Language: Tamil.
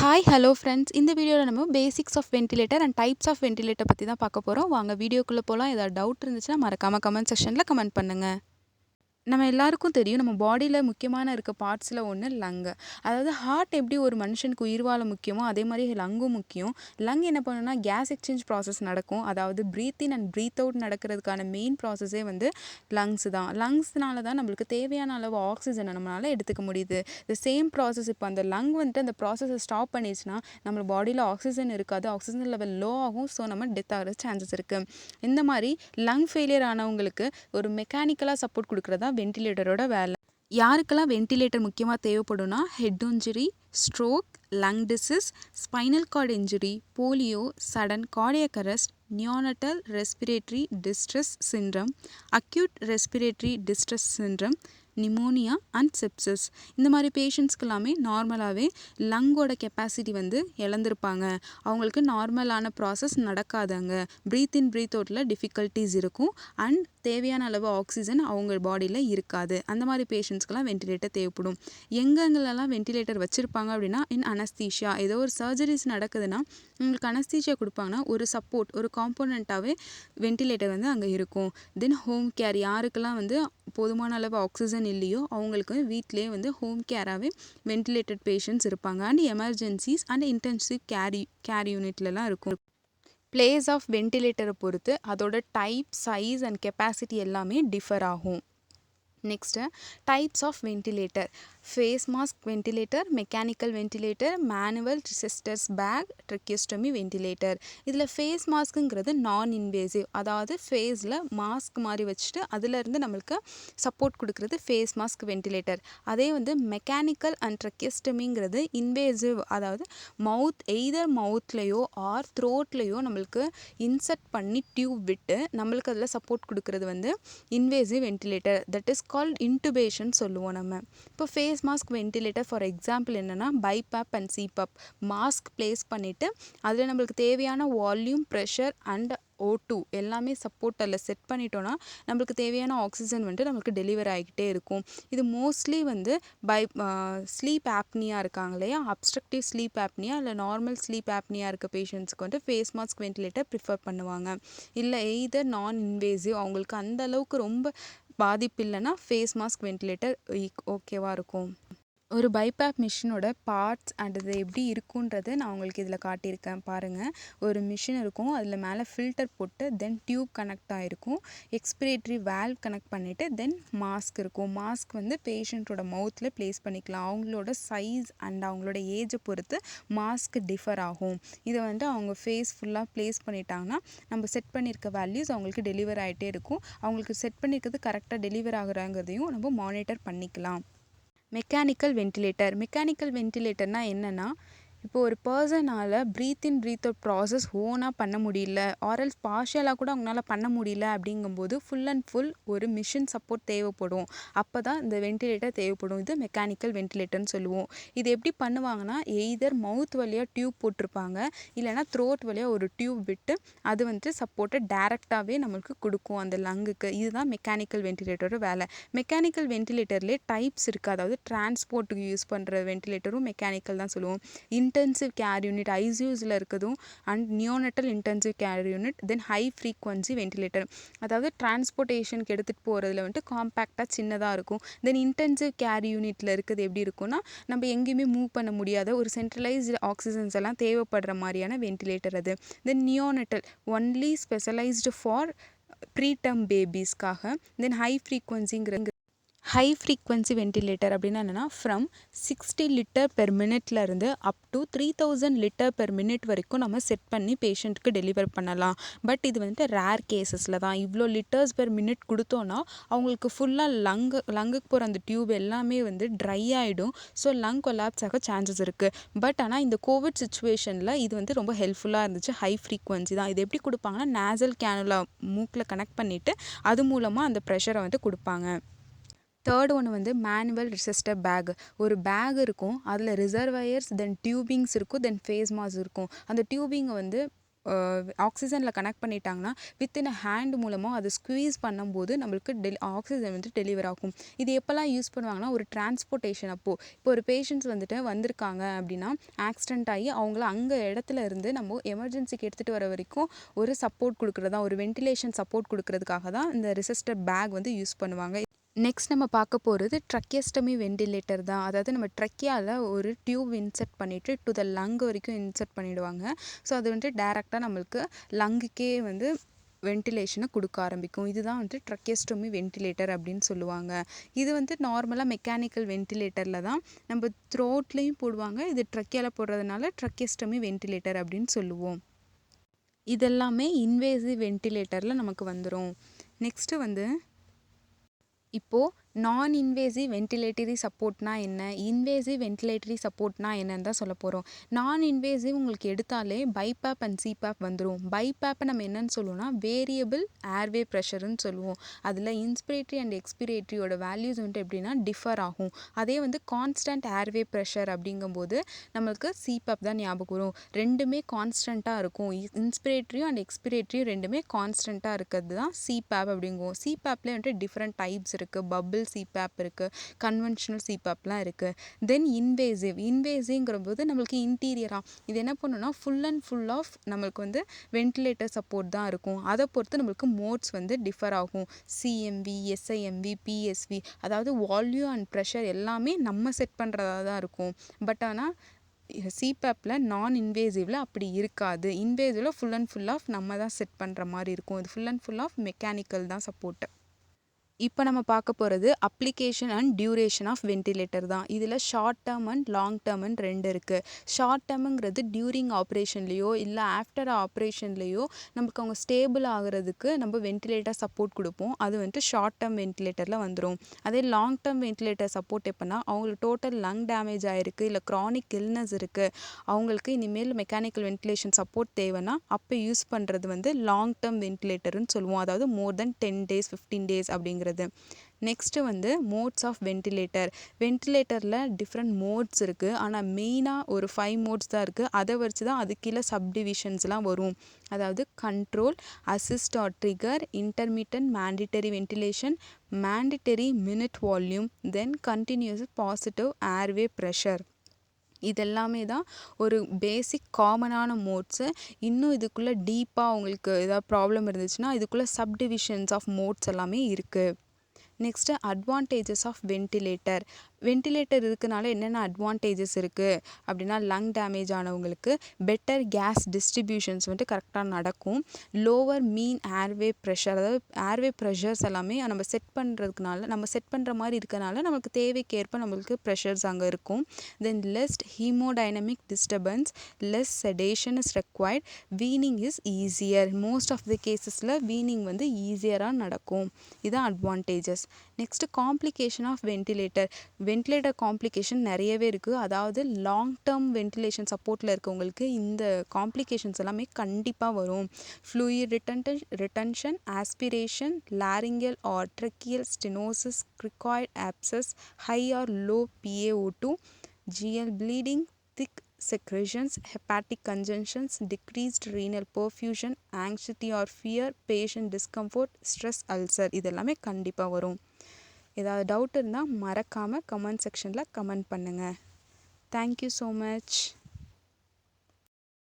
ஹாய் ஹலோ ஃப்ரெண்ட்ஸ், இந்த வீடியோவில் நம்ம basics of ventilator and types of ventilator பற்றி தான் பார்க்க போகிறோம். வாங்க வீடியோக்குள்ளே போகலாம். ஏதாவது டவுட் இருந்துச்சுன்னா மறக்காமல் கமெண்ட் செக்ஷனில் கமெண்ட் பண்ணுங்கள். நம்ம எல்லாருக்கும் தெரியும், நம்ம பாடியில் முக்கியமான இருக்க பார்ட்ஸில் ஒன்று லங்கு. அதாவது ஹார்ட் எப்படி ஒரு மனுஷனுக்கு உயிர் வாழ முக்கியமோ அதே மாதிரி லங்கும் முக்கியம். லங் என்ன பண்ணுன்னா கேஸ் எக்ஸ்சேஞ்ச் ப்ராசஸ் நடக்கும். அதாவது breath in and breath out நடக்கிறதுக்கான மெயின் ப்ராசஸே வந்து லங்ஸ் தான். லங்ஸ்னால தான் நம்மளுக்கு தேவையான அளவு ஆக்சிஜனை நம்மளால் எடுத்துக்க முடியுது. இந்த சேம் ப்ராசஸ் இப்போ அந்த லங் வந்துட்டு அந்த ப்ராசஸை ஸ்டாப் பண்ணிடுச்சுன்னா நம்ம பாடியில் ஆக்சிஜன் இருக்காது, ஆக்சிஜன் லெவல் லோ ஆகும். ஸோ நம்ம டெத் ஆகிற சான்சஸ் இருக்குது. இந்த மாதிரி லங் ஃபெயிலியர் ஆனவங்களுக்கு ஒரு மெக்கானிக்கலாக சப்போர்ட் கொடுக்குறதா வென்டிலேட்டரோட வேலை. யாருக்கெல்லாம் வென்டிலேட்டர் முக்கியமாக தேவைப்படும்னா head injury, stroke, lung disease, spinal cord injury, polio, sudden cardiac arrest, neonatal respiratory distress syndrome, acute respiratory distress syndrome, pneumonia and sepsis. இந்த மாதிரி பேஷண்ட்ஸ்க்கு எல்லாமே நார்மலாகவே லங்கோட கெப்பாசிட்டி வந்து இழந்திருப்பாங்க. அவங்களுக்கு நார்மலான ப்ராசஸ் நடக்காதாங்க. ப்ரீத் இன் ப்ரீத் அவுட்டில் டிஃபிகல்ட்டிஸ் இருக்கும் அண்ட் தேவையான அளவு ஆக்சிஜன் அவங்க பாடியில் இருக்காது. அந்த மாதிரி பேஷண்ட்ஸ்க்கெல்லாம் வென்டிலேட்டர் தேவைப்படும். எங்கெங்கெல்லாம் வென்டிலேட்டர் வச்சுருப்பாங்க அப்படின்னா இன் அனஸ்தீஷியா. ஏதோ ஒரு சர்ஜரிஸ் நடக்குதுன்னா உங்களுக்கு அனஸ்தீஷியா கொடுப்பாங்கன்னா ஒரு சப்போர்ட், ஒரு காம்போனண்ட்டாகவே வென்டிலேட்டர் வந்து அங்கே இருக்கும். தென் ஹோம் கேர், யாருக்கெல்லாம் வந்து போதுமான அளவு ஆக்சிஜன் இல்லையோ அவங்களுக்கு வீட்டிலே வந்து ஹோம் கேராகவே வென்டிலேட்டட் பேஷண்ட்ஸ் இருப்பாங்க. And emergencies and intensive care யூனிட்லலாம் இருக்கும். பிளேஸ் ஆஃப் வென்டிலேட்டரை பொறுத்து அதோட டைப், சைஸ் அண்ட் கெப்பாசிட்டி எல்லாமே டிஃபர் ஆகும். Next types of ventilator. Face mask ventilator, mechanical ventilator, manual resuscitators bag, tracheostomy ventilator. இதில் ஃபேஸ் மாஸ்க்குங்கிறது நான் இன்வேசிவ், அதாவது ஃபேஸில் மாஸ்க் மாதிரி வச்சுட்டு அதிலேருந்து நம்மளுக்கு சப்போர்ட் கொடுக்குறது ஃபேஸ் மாஸ்க் வென்டிலேட்டர். அதே வந்து மெக்கானிக்கல் அண்ட் ட்ரெக்கியோஸ்டமிங்கிறது இன்வேசிவ், அதாவது எய்தர் மவுத்லேயோ ஆர் த்ரோட்லேயோ நம்மளுக்கு இன்சர்ட் பண்ணி டியூப் விட்டு நம்மளுக்கு அதில் சப்போர்ட் கொடுக்குறது வந்து invasive ventilator. That is called intubation சொல்லுவோம் நம்ம. இப்போ face mask ventilator for example என்னென்னா BiPAP and CPAP. Mask place பண்ணிவிட்டு அதில் நம்மளுக்கு தேவையான வால்யூம், ப்ரெஷர் அண்ட் O2 எல்லாமே சப்போர்ட் அதில் செட் பண்ணிட்டோன்னா நம்மளுக்கு தேவையான ஆக்சிஜன் வந்துட்டு நம்மளுக்கு டெலிவர் ஆகிக்கிட்டே இருக்கும். இது மோஸ்ட்லி வந்து ஸ்லீப் ஆப்னியா இருக்காங்க இல்லையா, அப்ஸ்ட்ரக்டிவ் ஸ்லீப் ஆப்னியா இல்லை நார்மல் ஸ்லீப் ஆப்னியா இருக்க பேஷண்ட்ஸ்க்கு வந்து ஃபேஸ் மாஸ்க் வென்டிலேட்டர் ப்ரிஃபர் பண்ணுவாங்க. இல்லை எய்தர் நான் இன்வேசிவ், அவங்களுக்கு அந்த அளவுக்கு ரொம்ப பாதிப்பு இல்லைன்னா ஃபேஸ் மாஸ்க் வென்டிலேட்டர் ஓகேவாக இருக்கும். ஒரு பைபாப் மிஷினோட பார்ட்ஸ் அண்ட் அது எப்படி இருக்குன்றது நான் உங்களுக்கு இதில் காட்டியிருக்கேன் பாருங்கள். ஒரு மிஷின் இருக்கும், அதில் மேலே ஃபில்டர் போட்டு தென் டியூப் கனெக்ட் ஆகிருக்கும், எக்ஸ்பிரேட்டரி வால்வ் கனெக்ட் பண்ணிவிட்டு தென் மாஸ்க் இருக்கும். மாஸ்க் வந்து பேஷண்ட்டோட மவுத்தில் ப்ளேஸ் பண்ணிக்கலாம். அவங்களோட சைஸ் அண்ட் அவங்களோட ஏஜை பொறுத்து மாஸ்க் டிஃபர் ஆகும். இதை வந்து அவங்க ஃபேஸ் ஃபுல்லாக ப்ளேஸ் பண்ணிட்டாங்கன்னா நம்ம செட் பண்ணியிருக்க வேல்யூஸ் அவங்களுக்கு டெலிவர் ஆகிட்டே இருக்கும். அவங்களுக்கு செட் பண்ணியிருக்கிறது கரெக்டாக டெலிவர் ஆகுறாங்கிறதையும் நம்ம மானிட்டர் பண்ணிக்கலாம். மெக்கானிக்கல் வென்டிலேட்டர்னால் என்னென்னா, இப்போ ஒரு பர்சனால் breath in breathe out process ஓனாக பண்ண முடியல ஆர்எல்ஸ் பார்ஷியலாக கூட அவங்களால பண்ண முடியல அப்படிங்கும்போது ஃபுல் அண்ட் ஃபுல் ஒரு மிஷின் சப்போர்ட் தேவைப்படும். அப்போ தான் இந்த வென்டிலேட்டர் தேவைப்படும். இது மெக்கானிக்கல் வென்டிலேட்டர்னு சொல்லுவோம். இது எப்படி பண்ணுவாங்கன்னா எய்தர் மவுத் வழியாக டியூப் போட்டிருப்பாங்க, இல்லைனா த்ரோட் வழியாக ஒரு டியூப் விட்டு அது வந்து சப்போர்ட்டை டேரெக்டாகவே நம்மளுக்கு கொடுக்கும் அந்த லங்குக்கு. இதுதான் மெக்கானிக்கல் வென்டிலேட்டரோட வேலை. மெக்கானிக்கல் வென்டிலேட்டர்லேயே டைப்ஸ் இருக்குது. அதாவது டிரான்ஸ்போர்ட்டுக்கு யூஸ் பண்ணுற வென்டிலேட்டரும் மெக்கானிக்கல் தான் சொல்லுவோம். இன்டென்சிவ் கேர் யூனிட் ஐசியூஸில் இருக்கிறதும் and neonatal intensive care unit, then high frequency ventilator. அதாவது டிரான்ஸ்போர்ட்டேஷனுக்கு எடுத்துகிட்டு போகிறதுல வந்துட்டு காம்பேக்டாக சின்னதாக இருக்கும். தென் இன்டென்சிவ் கேர் யூனிட்டில் இருக்கிறது எப்படி இருக்குன்னா நம்ம எங்கேயுமே மூவ் பண்ண முடியாத ஒரு சென்ட்ரலைஸ்டு ஆக்சிஜன்ஸ் எல்லாம் தேவைப்படுற மாதிரியான வென்டிலேட்டர் அது. Then neonatal only specialised for preterm பேபிஸ்க்காக. தென் ஹை ஃப்ரீக்வன்சி வென்டிலேட்டர் அப்படின்னா என்னென்னா ஃப்ரம் 60 லிட்டர் பெர் மினிட்லேருந்து up to 3000 litre per minute வரைக்கும் நம்ம செட் பண்ணி பேஷண்ட்டுக்கு டெலிவர் பண்ணலாம். பட் இது வந்துட்டு ரேர் கேசஸில் தான். இவ்வளோ லிட்டர்ஸ் பெர் மினிட் கொடுத்தோன்னா அவங்களுக்கு ஃபுல்லாக லங்குக்கு போகிற அந்த டியூப் எல்லாமே வந்து ட்ரை ஆகிடும். ஸோ லங் கொலாப்ஸ் ஆக சான்சஸ் இருக்குது. பட் ஆனால் இந்த கோவிட் சுச்சுவேஷனில் இது வந்து ரொம்ப ஹெல்ப்ஃபுல்லாக இருந்துச்சு. ஹை ஃப்ரீக்வன்சி தான். இது எப்படி கொடுப்பாங்கன்னா நேசல் கேனுலா மூக்கில் கனெக்ட் பண்ணிவிட்டு அது மூலமாக அந்த ப்ரெஷரை வந்து கொடுப்பாங்க. தேர்ட் ஒன்று வந்து மேனுவல் ரிசஸ்டர் பேக். ஒரு பேக் இருக்கும், அதில் ரிசர்வயர்ஸ் தென் டியூபிங்ஸ் இருக்கும், தென் ஃபேஸ் மாஸ்க் இருக்கும். அந்த டியூபிங்கை வந்து ஆக்சிஜனில் கனெக்ட் பண்ணிட்டாங்கன்னா வித்தின் ஹேண்ட் மூலமாக அதை ஸ்குவீஸ் பண்ணும்போது நம்மளுக்கு ஆக்சிஜன் வந்து டெலிவர் ஆகும். இது எப்போல்லாம் யூஸ் பண்ணுவாங்கன்னா ஒரு டிரான்ஸ்போர்ட்டேஷன் அப்போது. இப்போ ஒரு பேஷண்ட்ஸ் வந்துட்டு வந்திருக்காங்க அப்படின்னா ஆக்சிடென்ட் ஆகி அவங்கள அங்கே இடத்துல இருந்து நம்ம எமர்ஜென்சிக்கு எடுத்துகிட்டு வர வரைக்கும் ஒரு சப்போர்ட் கொடுக்குறதா, ஒரு வென்டிலேஷன் சப்போர்ட் கொடுக்கறதுக்காக தான் இந்த ரெசிஸ்டர் பேக் வந்து யூஸ் பண்ணுவாங்க. நெக்ஸ்ட் நம்ம பார்க்க போகிறது ட்ரக்கியஸ்டமி வென்டிலேட்டர் தான். அதாவது நம்ம ட்ரக்கியாவில் ஒரு டியூப் இன்செர்ட் பண்ணிவிட்டு டு த லங் வரைக்கும் இன்செர்ட் பண்ணிவிடுவாங்க. ஸோ அது வந்துட்டு டேரெக்டாக நம்மளுக்கு லங்குக்கே வந்து வென்டிலேஷனை கொடுக்க ஆரம்பிக்கும். இதுதான் வந்துட்டு ட்ரக்கியஸ்டமி வென்டிலேட்டர் அப்படின்னு சொல்லுவாங்க. இது வந்து நார்மலாக மெக்கானிக்கல் வென்டிலேட்டரில் தான் நம்ம த்ரோட்லேயும் போடுவாங்க. இது ட்ரக்கியாவில் போடுறதுனால ட்ரக்கியஸ்டமி வென்டிலேட்டர் அப்படின்னு சொல்லுவோம். இதெல்லாமே இன்வேசிவ் வென்டிலேட்டரில் நமக்கு வந்துடும். நெக்ஸ்ட்டு வந்து இப்போது நான் இன்வேசிவ் வென்டிலேட்டரி சப்போர்ட்னா என்ன, இன்வேசிவ் வென்டிலேட்டரி சப்போர்ட்னா என்னன்னு தான் சொல்ல போகிறோம். நான் இன்வேசிவ் உங்களுக்கு எடுத்தாலே பைபேப் அண்ட் சிபேப் வந்துடும். பைபேப்பை நம்ம என்னன்னு சொல்லுவோம்னா வேரியபிள் ஏர்வே ப்ரெஷர்னு சொல்லுவோம். அதில் இன்ஸ்பிரேட்டரி அண்ட் எக்ஸ்பிரேட்டரியோட வேல்யூஸ் வந்துட்டு எப்படின்னா டிஃபர் ஆகும். அதே வந்து கான்ஸ்டன்ட் ஏர்வே ப்ரெஷர் அப்படிங்கும்போது நம்மளுக்கு சிபேப் தான் ஞாபகம் வரும். ரெண்டுமே கான்ஸ்டண்ட்டாக இருக்கும். இன்ஸ்பிரேட்டரியும் அண்ட் எக்ஸ்பிரேட்டரியும் ரெண்டுமே கான்ஸ்டண்ட்டாக இருக்கிறது தான் சிபேப் அப்படிங்குவோம். சிபேப்லேயே வந்துட்டு டிஃப்ரெண்ட் டைப்ஸ் இருக்குது. பபிள் சிபேப் இருக்குது, கன்வென்ஷனல் சிபேப்லாம் இருக்குது. தென் இன்வேசிவ்ங்கிற போது நம்மளுக்கு இன்டீரியராக இது என்ன பண்ணுன்னா ஃபுல் அண்ட் ஃபுல் ஆஃப் நம்மளுக்கு வந்து வென்டிலேட்டர் சப்போர்ட் தான் இருக்கும். அதை பொறுத்து நம்மளுக்கு மோட்ஸ் வந்து டிஃபர் ஆகும். சிஎம்வி, எஸ்ஐஎம்வி, பிஎஸ்வி, அதாவது வால்யூம் அண்ட் ப்ரெஷர் எல்லாமே நம்ம செட் பண்ணுறதா தான் இருக்கும். பட் ஆனால் சிபேப்பில் நான் இன்வேசிவில் அப்படி இருக்காது. இன்வேசிவில் ஃபுல் அண்ட் ஃபுல் ஆஃப் நம்ம தான் செட் பண்ணுற மாதிரி இருக்கும். இது full and full of mechanical தான் சப்போர்ட்டு. இப்போ நம்ம பார்க்க போகிறது application and duration of ventilator தான். இதில் ஷார்ட் டேர்ம் அண்ட் லாங் டேர்ம்னு ரெண்டு இருக்குது. ஷார்ட் டேர்முங்கிறது டியூரிங் ஆப்ரேஷன்லேயோ இல்லை ஆஃப்டர் ஆப்ரேஷன்லேயோ நமக்கு அவங்க ஸ்டேபிள் ஆகிறதுக்கு நம்ம வென்டிலேட்டர் சப்போர்ட் கொடுப்போம். அது வந்துட்டு ஷார்ட் டேர்ம் வென்டிலேட்டரில் வந்துடும். அதே லாங் டேர்ம் வென்டிலேட்டர் சப்போர்ட் எப்போனா அவங்களுக்கு டோட்டல் லங் டேமேஜ் ஆகிருக்கு, இல்லை க்ரானிக் இல்னஸ் இருக்குது, அவங்களுக்கு இனிமேல் மெக்கானிக்கல் வென்டிலேஷன் சப்போர்ட் தேவைன்னா அப்போ யூஸ் பண்ணுறது வந்து லாங் டேர்ம் வென்டிலேட்டர்னு சொல்லுவோம். அதாவது மோர் தென் 10 days 15 days அப்படிங்கிறது. நெக்ஸ்ட்டு வந்து மோட்ஸ் ஆஃப் வென்டிலேட்டரில் டிஃப்ரெண்ட் மோட்ஸ் இருக்குது. ஆனால் மெயினாக ஒரு 5 மோட்ஸ் தான் இருக்குது. அதை வச்சு தான் அது கீழே சப்டிவிஷன்ஸ்லாம் வரும். அதாவது control, assist or trigger, intermittent mandatory ventilation, mandatory minute volume, then continuous positive airway pressure. இதெல்லாமே தான் ஒரு பேசிக் காமனான மோட்ஸு. இன்னும் இதுக்குள்ளே டீப்பாக உங்களுக்கு ஏதாவது ப்ராப்ளம் இருந்துச்சுன்னா இதுக்குள்ளே சப்டிவிஷன்ஸ் ஆஃப் மோட்ஸ் எல்லாமே இருக்குது. நெக்ஸ்ட்டு அட்வான்டேஜஸ் ஆஃப் வென்டிலேட்டர் இருக்கனால என்னென்ன அட்வான்டேஜஸ் இருக்குது அப்படின்னா லங் டேமேஜ் ஆனவங்களுக்கு பெட்டர் கேஸ் டிஸ்ட்ரிபியூஷன்ஸ் வந்துட்டு கரெக்டாக நடக்கும். லோவர் மீன் ஏர்வே ப்ரெஷர், அதாவது ஏர்வே ப்ரெஷர்ஸ் எல்லாமே நம்ம செட் பண்ணுற மாதிரி இருக்கனால நமக்கு தேவைக்கேற்ப நம்மளுக்கு ப்ரெஷர்ஸ் அங்கே இருக்கும். Then less haemodynamic disturbance, less sedation is required, weaning is easier. Most of the கேசஸில் வீனிங் வந்து ஈஸியராக நடக்கும். இதுதான் advantages. Next complication of ventilator complication நிறையவே இருக்குது. அதாவது லாங் டேர்ம் வென்டிலேஷன் சப்போர்ட்டில் இருக்கவங்களுக்கு இந்த காம்ப்ளிகேஷன்ஸ் எல்லாமே கண்டிப்பாக வரும். Fluid retention, aspiration, laryngeal or tracheal stenosis, cricoid abscess, high or low PaO2, GL bleeding, thick secretions, hepatic congestions, decreased renal perfusion, anxiety or fear, patient discomfort, stress ulcer, இதெல்லாமே கண்டிப்பாக வரும். ஏதாவது டவுட் இருந்தால் மறக்காமல் கமெண்ட் செக்ஷனில் கமெண்ட் பண்ணுங்கள். Thank you so much.